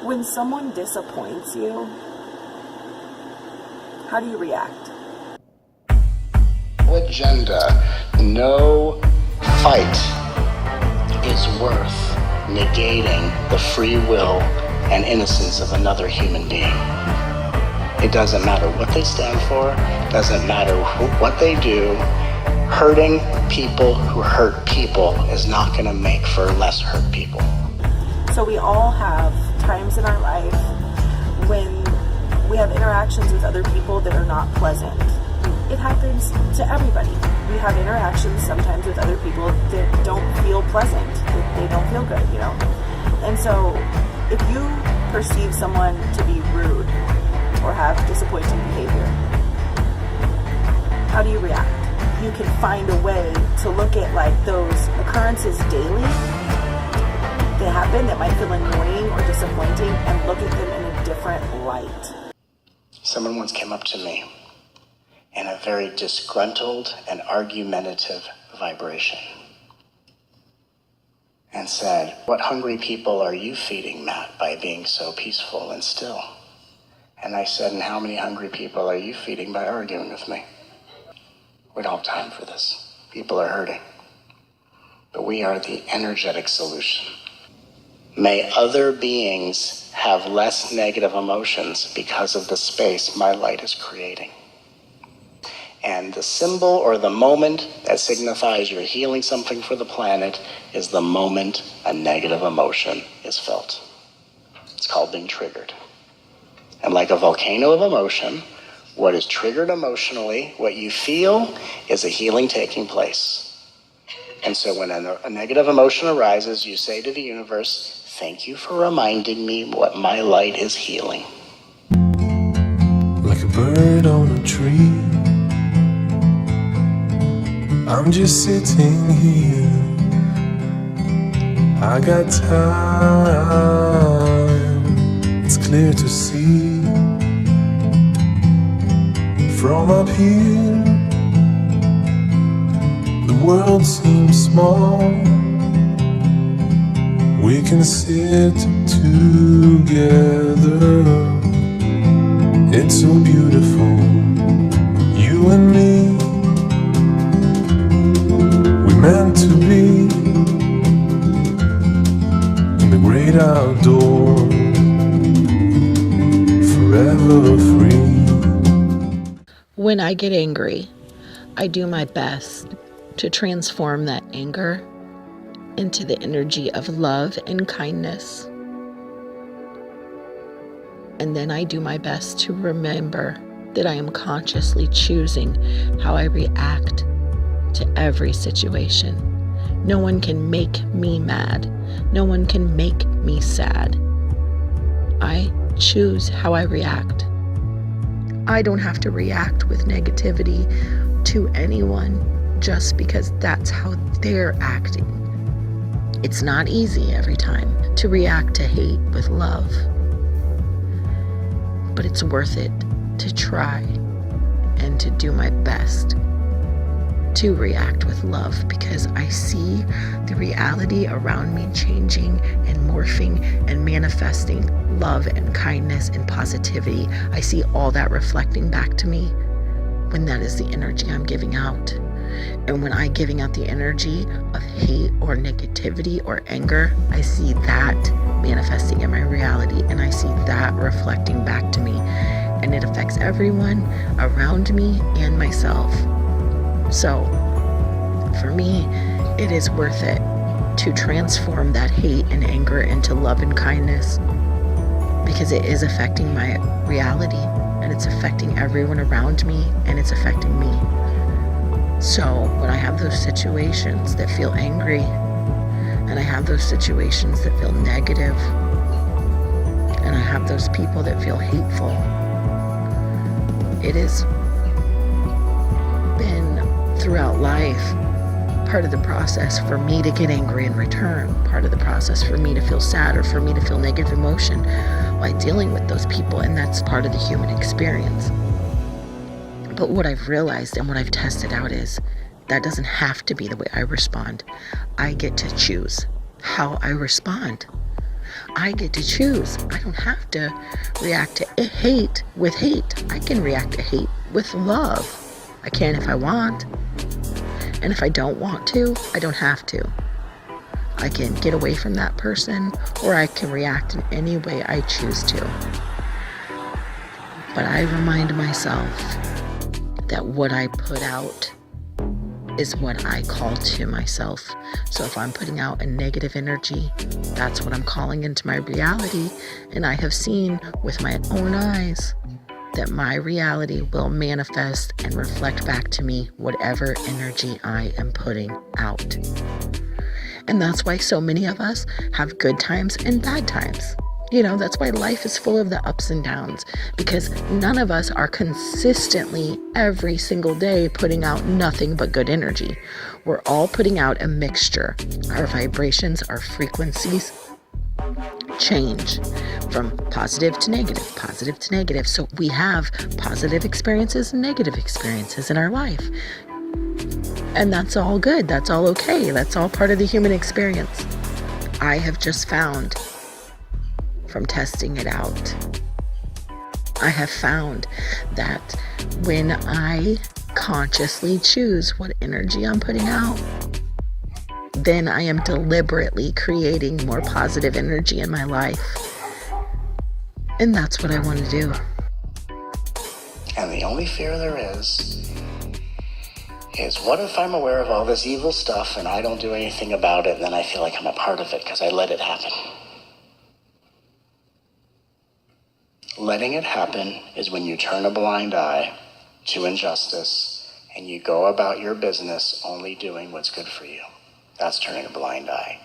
When someone disappoints you, how do you react? No agenda, no fight is worth negating the free will and innocence of another human being. It doesn't matter what they stand for, doesn't matter what they do. Hurting people who hurt people is not going to make for less hurt people. So we all have times in our life when we have interactions with other people that are not pleasant. It happens to everybody. We have interactions sometimes with other people that don't feel pleasant, that they don't feel good, you know? And so if you perceive someone to be rude or have disappointing behavior, how do you react? You can find a way to look at like those occurrences daily that happen that might feel annoying or disappointing and look at them in a different light. Someone once came up to me in a very disgruntled and argumentative vibration and said, "What hungry people are you feeding, Matt, by being so peaceful and still?" And I said, "And how many hungry people are you feeding by arguing with me?" We don't have time for this. People are hurting. But we are the energetic solution. May other beings have less negative emotions because of the space my light is creating. And the symbol or the moment that signifies you're healing something for the planet is the moment a negative emotion is felt. It's called being triggered. And like a volcano of emotion, what is triggered emotionally, what you feel, is a healing taking place. And so when a negative emotion arises, you say to the universe, "Thank you for reminding me what my light is healing." Like a bird on a tree, I'm just sitting here. I got time, it's clear to see. From up here, the world seems small. We can sit together. It's so beautiful, you and me. We're meant to be in the great outdoors, forever free. When I get angry, I do my best to transform that anger into the energy of love and kindness. And then I do my best to remember that I am consciously choosing how I react to every situation. No one can make me mad. No one can make me sad. I choose how I react. I don't have to react with negativity to anyone just because that's how they're acting. It's not easy every time to react to hate with love, but it's worth it to try and to do my best to react with love, because I see the reality around me changing and morphing and manifesting love and kindness and positivity. I see all that reflecting back to me when that is the energy I'm giving out. And when I'm giving out the energy of hate or negativity or anger, I see that manifesting in my reality, and I see that reflecting back to me, and it affects everyone around me and myself. So for me, it is worth it to transform that hate and anger into love and kindness, because it is affecting my reality, and it's affecting everyone around me, and it's affecting me. So when I have those situations that feel angry, and I have those situations that feel negative, and I have those people that feel hateful, it has been throughout life part of the process for me to get angry in return, part of the process for me to feel sad or for me to feel negative emotion while dealing with those people, and that's part of the human experience. But what I've realized and what I've tested out is that doesn't have to be the way I respond. I get to choose how I respond. I get to choose. I don't have to react to hate with hate. I can react to hate with love. I can if I want. And if I don't want to, I don't have to. I can get away from that person, or I can react in any way I choose to. But I remind myself that what I put out is what I call to myself. So if I'm putting out a negative energy, that's what I'm calling into my reality. And I have seen with my own eyes that my reality will manifest and reflect back to me whatever energy I am putting out. And that's why so many of us have good times and bad times. That's why life is full of the ups and downs, because none of us are consistently every single day putting out nothing but good energy. We're all putting out a mixture. Our vibrations, our frequencies change from positive to negative, positive to negative. So we have positive experiences and negative experiences in our life. And that's all good. That's all okay. That's all part of the human experience. I have just found from testing it out, I have found that when I consciously choose what energy I'm putting out, then I am deliberately creating more positive energy in my life. And that's what I want to do. And the only fear there is what if I'm aware of all this evil stuff and I don't do anything about it, and then I feel like I'm a part of it because I let it happen. Letting it happen is when you turn a blind eye to injustice and you go about your business only doing what's good for you. That's turning a blind eye.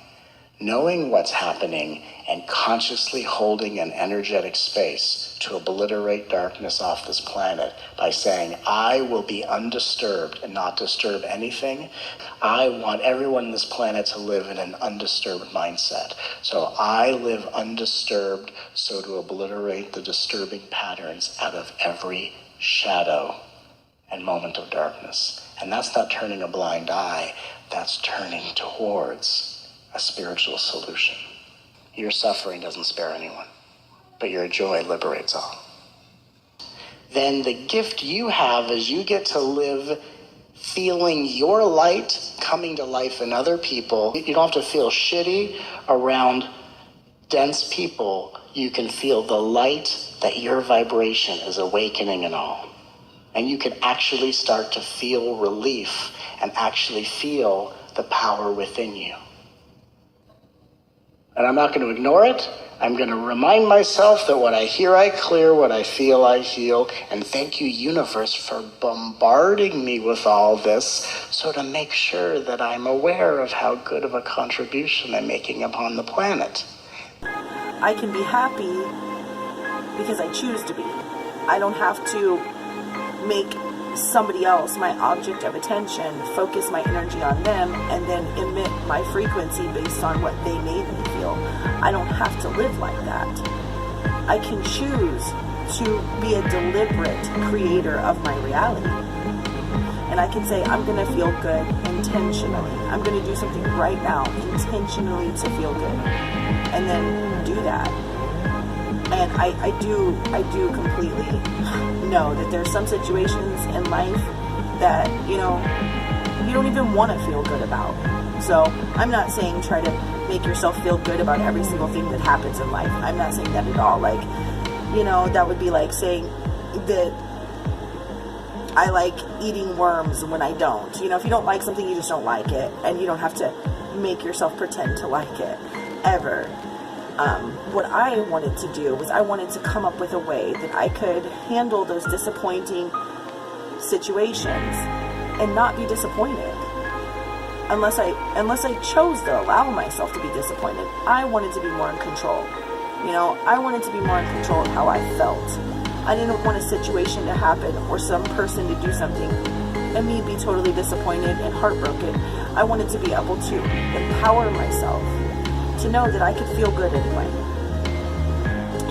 Knowing what's happening and consciously holding an energetic space to obliterate darkness off this planet by saying, I will be undisturbed and not disturb anything. I want everyone on this planet to live in an undisturbed mindset. So I live undisturbed, so to obliterate the disturbing patterns out of every shadow and moment of darkness. And that's not turning a blind eye, that's turning towards a spiritual solution. Your suffering doesn't spare anyone, but your joy liberates all. Then the gift you have is you get to live feeling your light coming to life in other people. You don't have to feel shitty around dense people. You can feel the light that your vibration is awakening in all. And you can actually start to feel relief and actually feel the power within you. And I'm not going to ignore it. I'm going to remind myself that what I hear, I clear, what I feel, I heal. And thank you, universe, for bombarding me with all this, so to make sure that I'm aware of how good of a contribution I'm making upon the planet. I can be happy because I choose to be. I don't have to make somebody else my object of attention, focus my energy on them, and then emit my frequency based on what they made me feel. I don't have to live like that. I can choose to be a deliberate creator of my reality. And I can say, I'm going to feel good intentionally. I'm going to do something right now intentionally to feel good. And then do that. And I do completely know that there's some situations in life that, you don't even want to feel good about. So I'm not saying try to make yourself feel good about every single thing that happens in life. I'm not saying that at all. Like, that would be like saying that I like eating worms when I don't. If you don't like something, you just don't like it. And you don't have to make yourself pretend to like it, ever. What I wanted to do was I wanted to come up with a way that I could handle those disappointing situations and not be disappointed. Unless I chose to allow myself to be disappointed. I wanted to be more in control. I wanted to be more in control of how I felt. I didn't want a situation to happen or some person to do something and me be totally disappointed and heartbroken. I wanted to be able to empower myself to know that I could feel good anyway.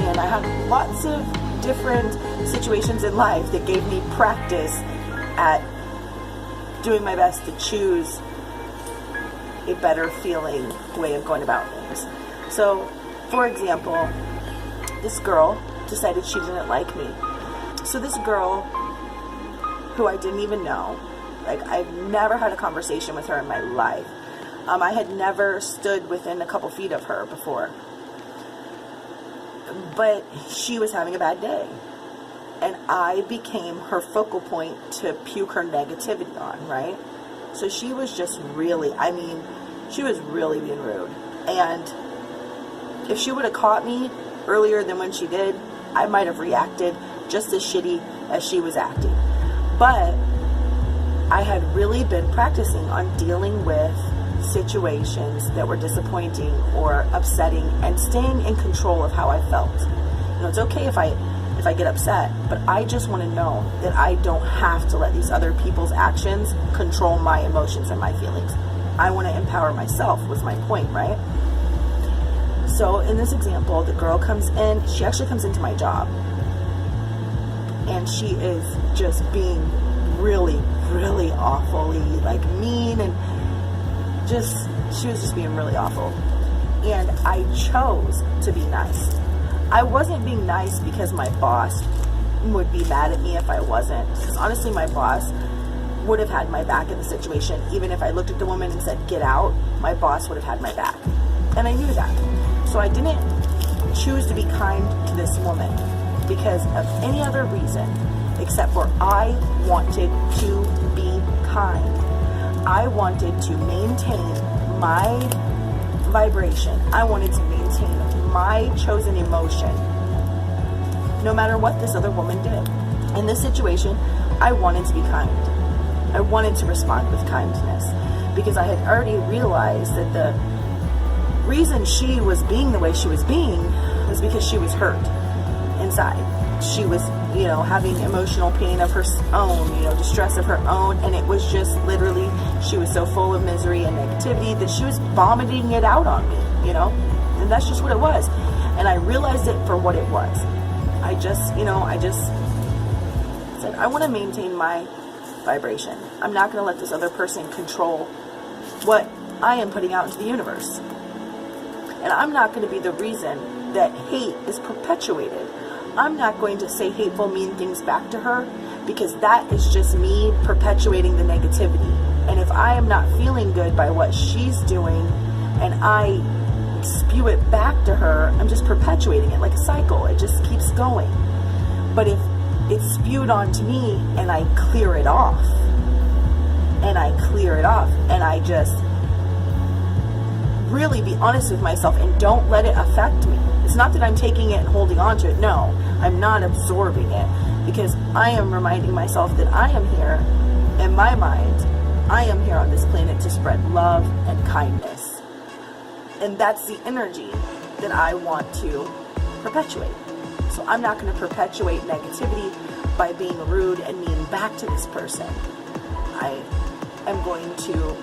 And I had lots of different situations in life that gave me practice at doing my best to choose a better feeling way of going about things. So For example, this girl decided she didn't like me. So this girl, who I didn't even know, like I've never had a conversation with her in my life. I had never stood within a couple feet of her before. But she was having a bad day. And I became her focal point to puke her negativity on, right? So she was just really, she was really being rude. And if she would have caught me earlier than when she did, I might have reacted just as shitty as she was acting. But I had really been practicing on dealing with situations that were disappointing or upsetting and staying in control of how I felt. You know, it's okay if I get upset, but I just want to know that I don't have to let these other people's actions control my emotions and my feelings. I want to empower myself, was my point, right? So in this example, the girl comes in, she actually comes into my job, and she is just being really, really awfully like mean, and she was just being really awful. And I chose to be nice. I wasn't being nice because my boss would be mad at me if I wasn't. Because honestly, my boss would have had my back in the situation. Even if I looked at the woman and said, get out, my boss would have had my back. And I knew that. So I didn't choose to be kind to this woman because of any other reason except for I wanted to be kind. I wanted to maintain my vibration. I wanted to maintain my chosen emotion no matter what this other woman did. In this situation, I wanted to be kind. I wanted to respond with kindness because I had already realized that the reason she was being the way she was being was because she was hurt inside. She was, having emotional pain of her own, distress of her own, and it was just literally, she was so full of misery and negativity that she was vomiting it out on me, and that's just what it was. And I realized it for what it was. I just said, I want to maintain my vibration. I'm not going to let this other person control what I am putting out into the universe. And I'm not going to be the reason that hate is perpetuated. I'm not going to say hateful, mean things back to her because that is just me perpetuating the negativity. And if I am not feeling good by what she's doing and I spew it back to her, I'm just perpetuating it like a cycle. It just keeps going. But if it's spewed onto me and I clear it off, and I just really be honest with myself and don't let it affect me. It's not that I'm taking it and holding on to it. No, I'm not absorbing it because I am reminding myself that I am here in my mind. I am here on this planet to spread love and kindness. And that's the energy that I want to perpetuate. So I'm not going to perpetuate negativity by being rude and mean back to this person. I am going to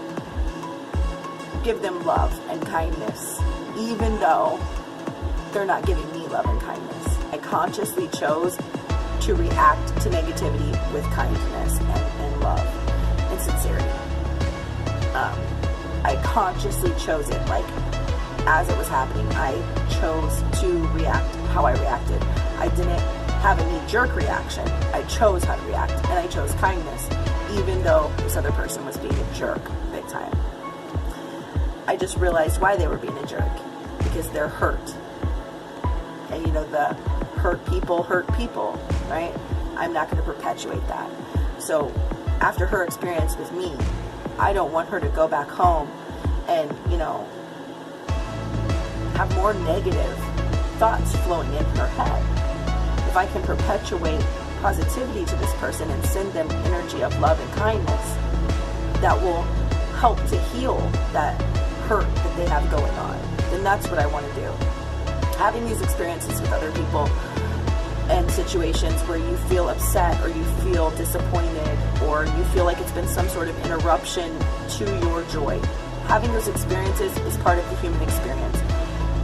give them love and kindness, even though they're not giving me love and kindness. I consciously chose to react to negativity with kindness and love and sincerity. I consciously chose it, like as it was happening. I chose to react how I reacted. I didn't have a knee-jerk reaction. I chose how to react, and I chose kindness, even though this other person was being a jerk big time. I just realized why they were being a jerk, because they're hurt. And the hurt people, right? I'm not going to perpetuate that. So after her experience with me, I don't want her to go back home and, have more negative thoughts flowing in her head. If I can perpetuate positivity to this person and send them energy of love and kindness, that will help to heal that hurt that they have going on, then that's what I want to do. Having these experiences with other people and situations where you feel upset or you feel disappointed or you feel like it's been some sort of interruption to your joy, having those experiences is part of the human experience.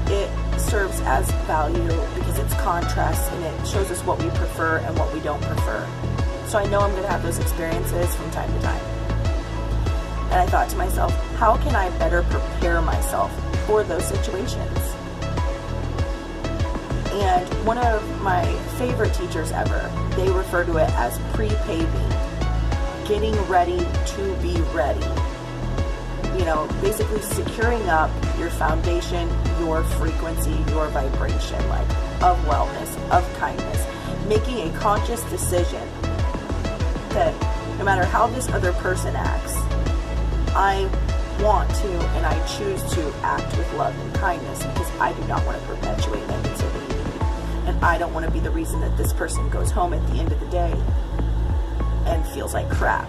It serves as value because it's contrast and it shows us what we prefer and what we don't prefer. So I know I'm going to have those experiences from time to time. And I thought to myself, how can I better prepare myself for those situations? And one of my favorite teachers ever, they refer to it as pre-paving, getting ready to be ready. You know, basically securing up your foundation, your frequency, your vibration, like of wellness, of kindness, making a conscious decision that no matter how this other person acts, I want to and I choose to act with love and kindness, because I do not want to perpetuate negativity, and I don't want to be the reason that this person goes home at the end of the day and feels like crap,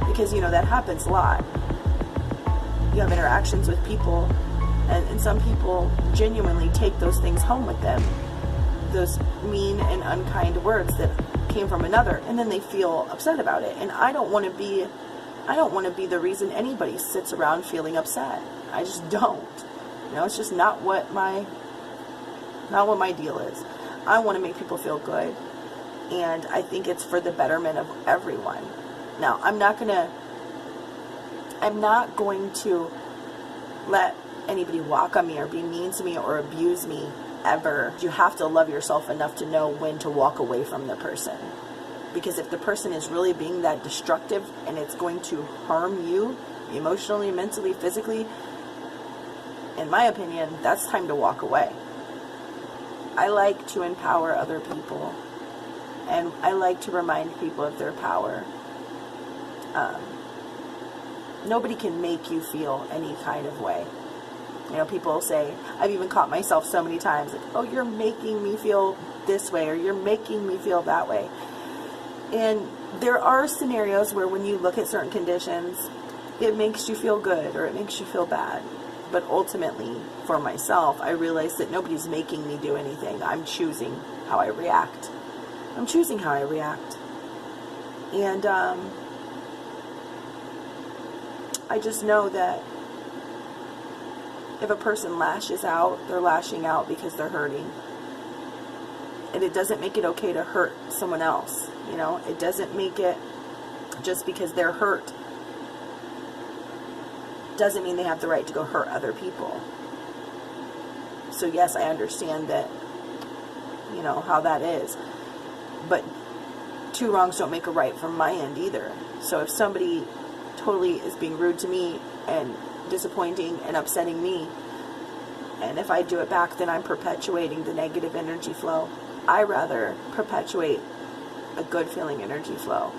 because you know that happens a lot. You have interactions with people, and some people genuinely take those things home with them, those mean and unkind words that came from another, and then they feel upset about it. And I don't want to be the reason anybody sits around feeling upset. I just don't. You know, it's just not what my deal is. I want to make people feel good, and I think it's for the betterment of everyone. Now, I'm not going to let anybody walk on me or be mean to me or abuse me ever. You have to love yourself enough to know when to walk away from the person. Because if the person is really being that destructive and it's going to harm you emotionally, mentally, physically, in my opinion, that's time to walk away. I like to empower other people, and I like to remind people of their power. Nobody can make you feel any kind of way. You know, people say, I've even caught myself so many times, like, oh, you're making me feel this way, or you're making me feel that way. And there are scenarios where when you look at certain conditions, it makes you feel good or it makes you feel bad. But ultimately, for myself, I realize that nobody's making me do anything. I'm choosing how I react. I'm choosing how I react. And I just know that if a person lashes out, they're lashing out because they're hurting. And it doesn't make it okay to hurt someone else. You know, it doesn't make it just because they're hurt. Doesn't mean they have the right to go hurt other people. So yes, I understand that, you know, how that is. But two wrongs don't make a right from my end either. So if somebody totally is being rude to me and disappointing and upsetting me, and if I do it back, then I'm perpetuating the negative energy flow. I rather perpetuate a good feeling energy flow,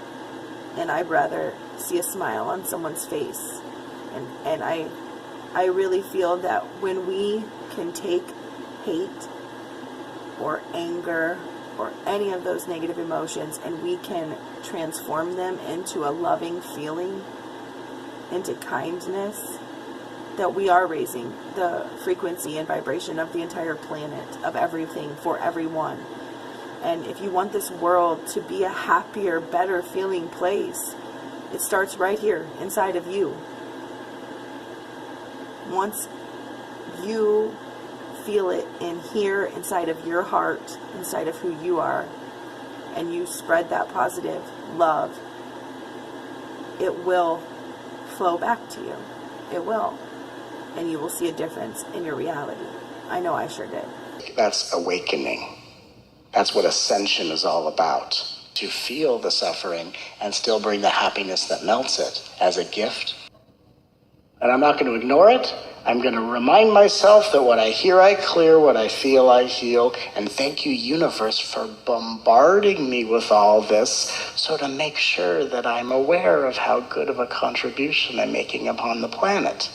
and I'd rather see a smile on someone's face. And I really feel that when we can take hate or anger or any of those negative emotions and we can transform them into a loving feeling, into kindness, that we are raising the frequency and vibration of the entire planet, of everything, for everyone. And if you want this world to be a happier, better feeling place, it starts right here, inside of you. Once you feel it in here, inside of your heart, inside of who you are, and you spread that positive love, it will flow back to you. It will. And you will see a difference in your reality. I know I sure did. That's awakening. That's what ascension is all about. To feel the suffering and still bring the happiness that melts it as a gift. And I'm not going to ignore it. I'm going to remind myself that what I hear, I clear, what I feel, I heal. And thank you, universe, for bombarding me with all this, so to make sure that I'm aware of how good of a contribution I'm making upon the planet.